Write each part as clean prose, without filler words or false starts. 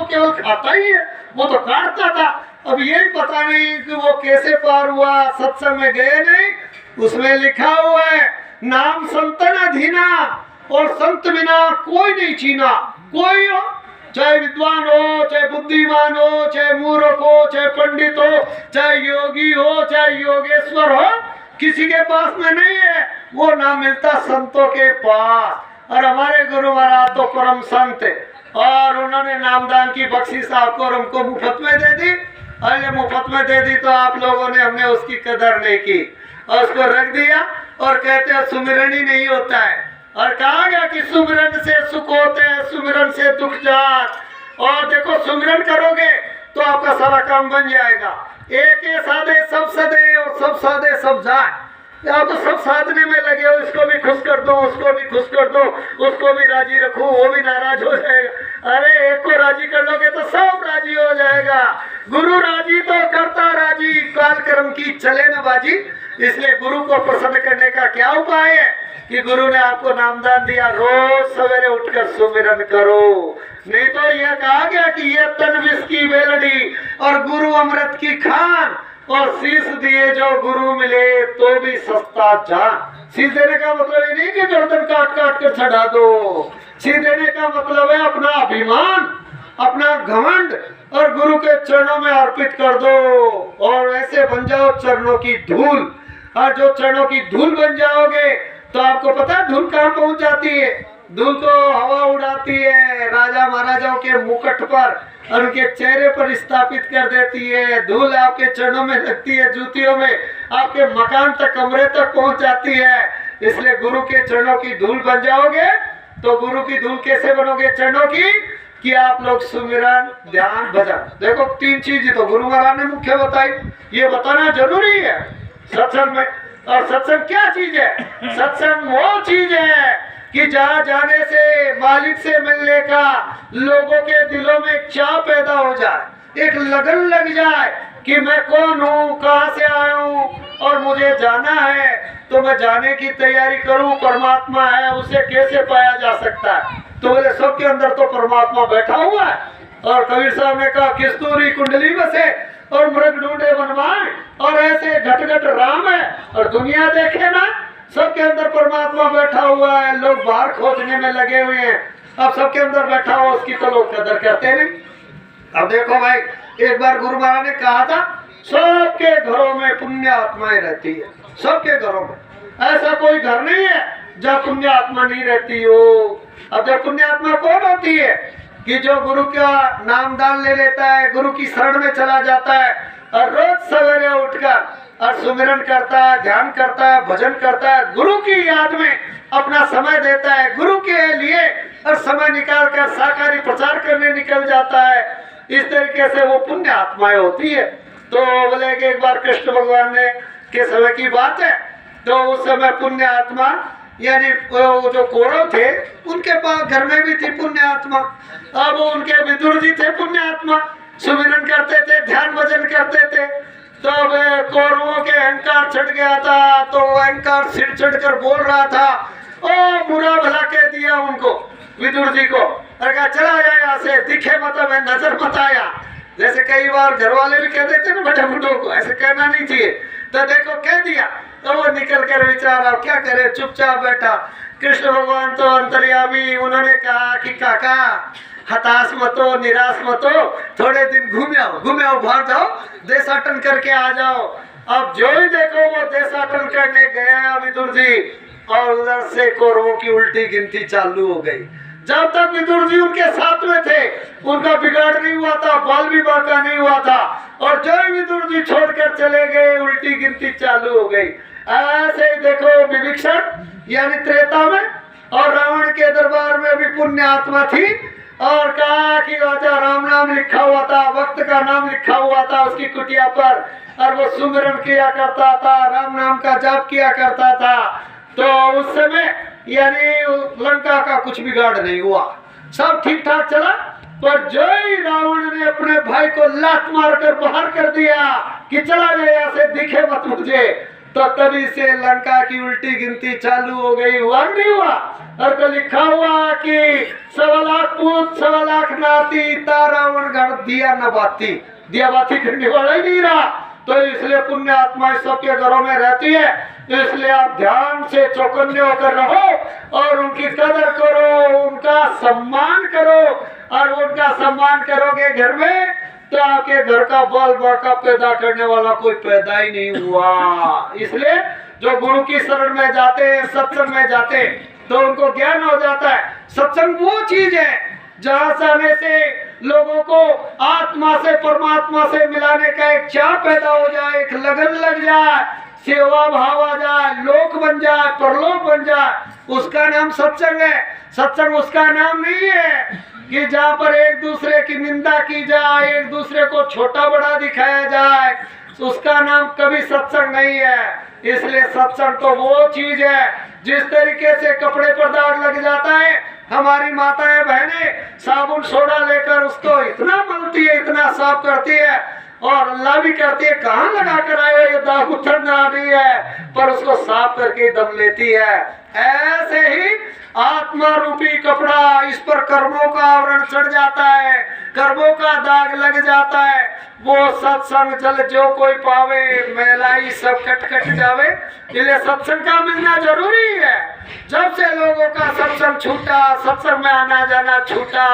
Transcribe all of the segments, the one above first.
तो केवल खाता ही है, वो तो काटता था। अब यही पता नहीं कि वो कैसे पार हुआ, सत्संग में गए नहीं। उसमें लिखा हुआ है नाम संतन अधीना, और संत बिना कोई नहीं चीना। कोई हो, चाहे विद्वान हो, चाहे बुद्धिमान हो, चाहे मूर्ख हो, चाहे पंडित हो, चाहे योगी हो, चाहे योगेश्वर हो, किसी के पास में नहीं है। वो ना मिलता संतों के पास। और हमारे गुरु महाराज तो परम संत है, और उन्होंने नामदान की बख्शिश आपको और हमको मुफ्त में दे दी। अरे मुफ्त में दे दी तो आप लोगों ने, हमने उसकी कदर नहीं की और उसको रख दिया, और कहते हैं सुमिरन ही नहीं होता है। और कहा गया कि सुमिरन से सुख होते हैं, सुमिरन से दुख जात। और देखो सुमिरन करोगे तो आपका सारा काम बन जाएगा। एक साधे सब सदे, और सब साधे सब जाए। आप तो सब साधने में लगे हो, इसको भी खुश कर दो, उसको भी खुश कर दो, उसको भी राजी रखो, वो भी नाराज हो जाएगा। अरे एक को राजी कर लोगे तो सब राजी हो जाएगा। गुरु राजी तो करता राजी, काल कर्म की चले न बाजी। इसलिए गुरु को प्रसन्न करने का क्या उपाय है कि गुरु ने आपको नामदान दिया, रोज सवेरे उठकर सुमिरन करो। नहीं तो यह कहा गया कि ये तन विष की बेलड़ी और गुरु अमृत की खान, और शीश दिए जो गुरु मिले तो भी सस्ता जान। शीश देने का मतलब ये नहीं कि गर्दन काट काट कर चढ़ा दो। शीश देने का मतलब है अपना अभिमान, अपना घमंड और गुरु के चरणों में अर्पित कर दो, और ऐसे बन जाओ चरणों की धूल। और जो चरणों की धूल बन जाओगे तो आपको पता है धूल कहाँ पहुंच जाती है? धूल तो हवा उड़ाती है, राजा महाराजाओं के मुकुट पर और उनके चेहरे पर स्थापित कर देती है। धूल आपके चरणों में लगती है, जूतियों में, आपके मकान तक, कमरे तक पहुंच जाती है। इसलिए गुरु के चरणों की धूल बन जाओगे। तो गुरु की धूल कैसे बनोगे चरणों की? कि आप लोग सुमिरन, ध्यान, भजन। देखो तीन चीज तो गुरु महाराज ने मुख्य बताई, ये बताना जरूरी है सत्संग में। और सत्संग क्या चीज है? सत्संग वो चीज है कि जहाँ जाने से, मालिक से मिलने का लोगों के दिलों में चाह पैदा हो जाए, एक लगन लग जाए कि मैं कौन हूँ, कहाँ से आया हूँ और मुझे जाना है, तो मैं जाने की तैयारी करूँ। परमात्मा है, उसे कैसे पाया जा सकता है? तो बोले सबके अंदर तो परमात्मा बैठा हुआ है। और कबीर साहब ने कहा किस्तूरी कुंडली बसे और मृग ढूंढे बनवाए, और ऐसे घट घट राम है और दुनिया देखे ना, सबके अंदर परमात्मा बैठा हुआ है। लोग बाहर खोजने में लगे हुए हैं, अब सबके अंदर बैठा हुआ, उसकी तो लोग कदर करते नहीं। अब देखो भाई, एक बार गुरु महाराज ने कहा था सबके घरों में पुण्य आत्माएं रहती है, सबके घरों में। ऐसा कोई घर नहीं है जहाँ पुण्य आत्मा नहीं रहती हो। अब जब पुण्य आत्मा कौन होती है? कि जो गुरु का नामदान ले लेता है, गुरु की शरण में चला जाता है, और रोज सवेरे उठकर और सुमिरन करता है, ध्यान करता है, भजन करता है, गुरु की याद में अपना समय देता है, गुरु के लिए और समय निकाल कर साकारी प्रचार करने निकल जाता है। इस तरीके से वो पुण्य आत्माएं होती है। तो बोले कि एक बार कृष्ण भगवान ने के समय की बात है, तो उस समय पुण्य आत्मा यानी वो जो कौरव थे उनके पास घर में भी थी पुण्य आत्मा। अब उनके विदुर जी थे पुण्य आत्मा, सुमिरन करते थे, ध्यान भजन करते थे। तब कौरवों के अहंकार चढ़ गया था, तो वो अहंकार सिर चढ़कर बोल रहा था, ओ बुरा भला कह दिया उनको, विदुर जी को, और कहा चला जाए यहाँ से, दिखे मत, मैं नजर मत आया। जैसे कई बार घर वाले भी कह देते ना बड़े बूढ़ों को, ऐसे कहना नहीं चाहिए, तो देखो कह दिया, तो वो निकल कर बेचारा क्या करे, चुपचाप बैठा। कृष्ण भगवान तो अंतर्यामी, उन्होंने कहा कि काका हताश मत हो, निराश मत हो, थोड़े दिन घूमे आओ, बाहर जाओ, देशाटन करके आ जाओ। अब जो ही देखो वो देशाटन करने गया विदुर जी, और उधर से कौरवों की उल्टी गिनती चालू हो गई। जब तक विदुर जी उनके साथ में थे उनका बिगाड़ नहीं हुआ था, बाल भी बांका नहीं हुआ था, और जो ही विदुर जी छोड़कर चले गए उल्टी गिनती चालू हो गई। ऐसे ही देखो विभीषण यानी त्रेता में और रावण के दरबार में भी पुण्य आत्मा थी, और कहा कि राजा राम नाम लिखा हुआ था, वक्त का नाम लिखा हुआ था उसकी कुटिया पर, और वो सुमिरन किया करता था, राम नाम का जाप किया करता था। तो उस समय यानी लंका का कुछ बिगाड़ नहीं हुआ, सब ठीक ठाक चला। पर जो ही रावण ने अपने भाई को लात मारकर बाहर कर दिया कि चला जाए यहाँ से, दिखे मत मुझे, तो तभी से लंका की उल्टी गिनती चालू हो गई। हुआ नहीं हुआ? और तो लिखा हुआ कि 1.25 लाख पूत 1.25 लाख नाती, ता रावण दिया न बाती, दिया बाती करने वाला ही नहीं रहा। तो इसलिए पुण्य आत्माएं सबके घरों में रहती है, तो इसलिए आप ध्यान से चौकन्ने होकर रहो और उनकी कदर करो, उनका सम्मान करो। और उनका सम्मान करोगे घर में तो आपके घर का बाल बाका पैदा करने वाला कोई पैदा ही नहीं हुआ। इसलिए जो गुरु की शरण में जाते हैं, सत्संग में जाते हैं, तो उनको ज्ञान हो जाता है। सत्संग वो चीज है जहां से आने से लोगों को आत्मा से परमात्मा से मिलाने का एक चाह पैदा हो जाए, एक लगन लग जाए, सेवा भाव आ जाए, लोक बन जाए, परलोक बन जाए, उसका नाम सत्संग है। सत्संग उसका नाम नहीं है कि जहाँ पर एक दूसरे की निंदा की जाए, एक दूसरे को छोटा बड़ा दिखाया जाए, उसका नाम कभी सत्संग नहीं है। इसलिए सत्संग तो वो चीज है जिस तरीके से कपड़े पर दाग लग जाता है, हमारी माताएं बहनें साबुन सोडा लेकर उसको इतना मलती है, इतना साफ करती है और अल्लाह भी करती है, कहाँ लगा कर आए ये दाग उतरना आ रही है, पर उसको साफ करके दम लेती है। ऐसे ही आत्मा रूपी कपड़ा, इस पर कर्मों का आवरण चढ़ जाता है, कर्मों का दाग लग जाता है। वो सत्संग जल जो कोई पावे, मैलाई सब कट कट जावे। इसलिए सत्संग का मिलना जरूरी है। जब से लोगों का सत्संग छूटा, सत्संग में आना जाना छूटा,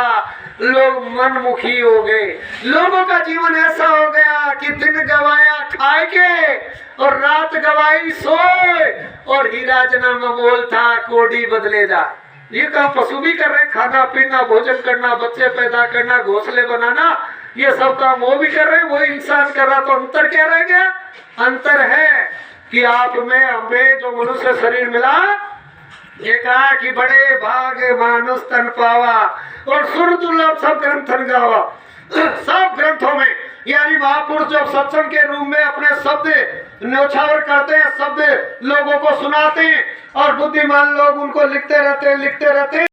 लोग मनमुखी हो गए। लोगों का जीवन ऐसा हो गया कि दिन गवाया खाए के और रात गवाई सोए, और हीरा जना में बोल था कोडी बदले जा। ये काम पशु भी कर रहे, खाना पीना, भोजन करना, बच्चे पैदा करना, घोंसले बनाना, ये सब काम वो भी कर रहे, वो इंसान कर रहा। तो अंतर क्या रह गया? अंतर है कि आप में हमें जो मनुष्य शरीर मिला, ये कहा कि बड़े भागे मानुष तन पावा और सुर दुर्लभ सब ग्रंथन गावा। सब ग्रंथों में यानी महापुरुष जब सत्संग के रूप में अपने शब्द न्योछावर करते हैं, शब्द लोगों को सुनाते हैं और बुद्धिमान लोग उनको लिखते रहते हैं।